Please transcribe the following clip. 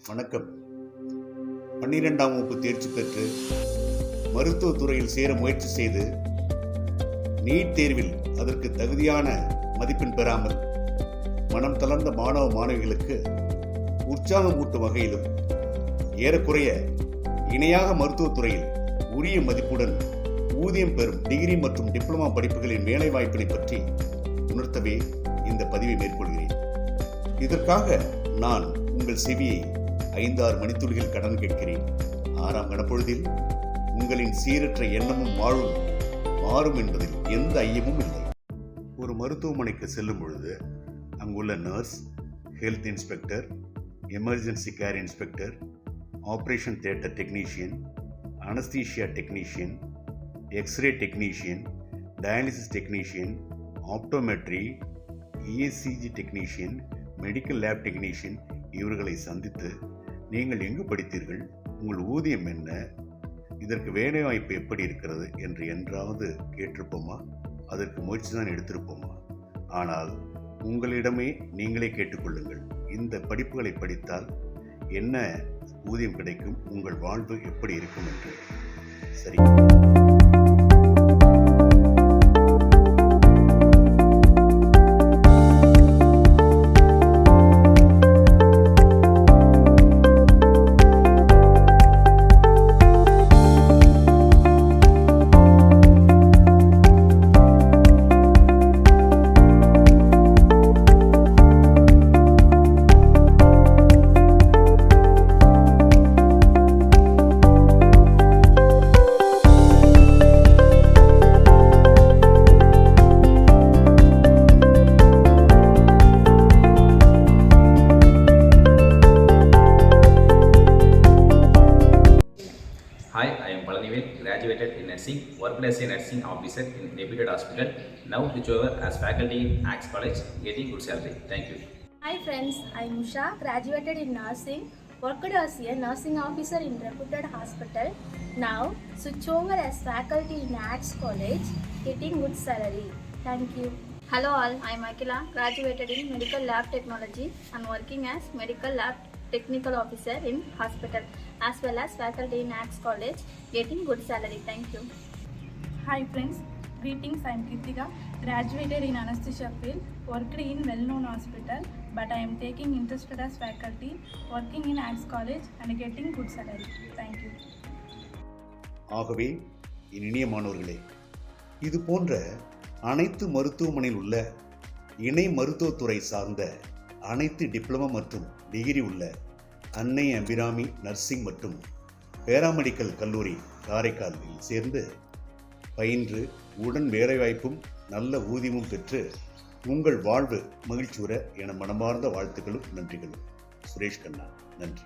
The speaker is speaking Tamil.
வணக்கம். 12ஆம் வகுப்பு தேர்ச்சி பெற்று மருத்துவத் துறையில் சேர முயற்சி செய்து நீட் தேர்வில் அதற்கு தகுதியான மதிப்பெண் பெறாமல் மனம் தளர்ந்த மாணவ மாணவிகளுக்கு உற்சாகம் ஊட்டும் வகையிலும் ஏறக்குறைய இணையாக மருத்துவத் துறையில் உரிய மதிப்புடன் ஊதியம் பெறும் டிகிரி மற்றும் டிப்ளமா படிப்புகளின் வேலை வாய்ப்பினை பற்றி உணர்த்தவே இந்த பதிவை மேற்கொள்கிறேன். இதற்காக நான் உங்கள் செவியை 5-6 மணித்துளிகள் கடன் கேட்கிறேன். 6ஆம் கணப்பொழுதில் உங்களின் சீரற்ற எண்ணமும் வாழ்வும் மாறும் என்பதில் எந்த ஐயமும் இல்லை. ஒரு மருத்துவமனைக்கு செல்லும் பொழுது அங்குள்ள nurse, health inspector, emergency care inspector, operation theatre technician, anaesthesia technician, x ray technician, dialysis technician, optometry, ECG technician, medical lab technician இவர்களை சந்தித்து நீங்கள் எங்கு படித்தீர்கள், உங்கள் ஊதியம் என்ன, இதற்கு வேலை வாய்ப்பு எப்படி இருக்கிறது என்று என்றாவது கேட்டிருப்போமா? அதற்கு முயற்சி தான் எடுத்திருப்போமா? ஆனால் உங்களிடமே நீங்களே கேட்டுக்கொள்ளுங்கள், இந்த படிப்புகளை படித்தால் என்ன ஊதியம் கிடைக்கும், உங்கள் வாழ்வு எப்படி இருக்கும் என்று. சரி, Hi, I am Palanivel, graduated in nursing, worked as a nursing officer in Nebulated Hospital, now switch over as faculty in Axe College, getting good salary. Thank you. Hi friends, I am Usha, graduated in nursing, worked as a nursing officer in Reputed Hospital, now switch over as faculty in Axe College, getting good salary. Thank you. Hello all, I am Akila, graduated in Medical Lab Technology and working as Medical Lab Technical Officer in hospital as well as faculty in Axe College, getting good salary. Thank you. Hi friends, greetings. I am Kritika, graduated in anesthesia field, worked in well-known hospital, but I am taking interested as faculty, working in Axe College and getting good salary. Thank you. ஆகவே இனிய மாணவர்களே, இது போன்ற அனைத்து மருத்துவமனையில் உள்ள இணை மருத்துவத்துறை சார்ந்த அனைத்து டிப்ளமா மற்றும் டிகிரி உள்ள அன்னை அபிராமி நர்சிங் மற்றும் பேராமெடிக்கல் கல்லூரி காரைக்காலில் சேர்ந்து பயின்று உடன் வேலைவாய்ப்பும் நல்ல ஊதியமும் பெற்று உங்கள் வாழ்வு மகிழ்ச்சியுற என மனமார்ந்த வாழ்த்துக்களும் நன்றிகளும். சுரேஷ் கண்ணா, நன்றி.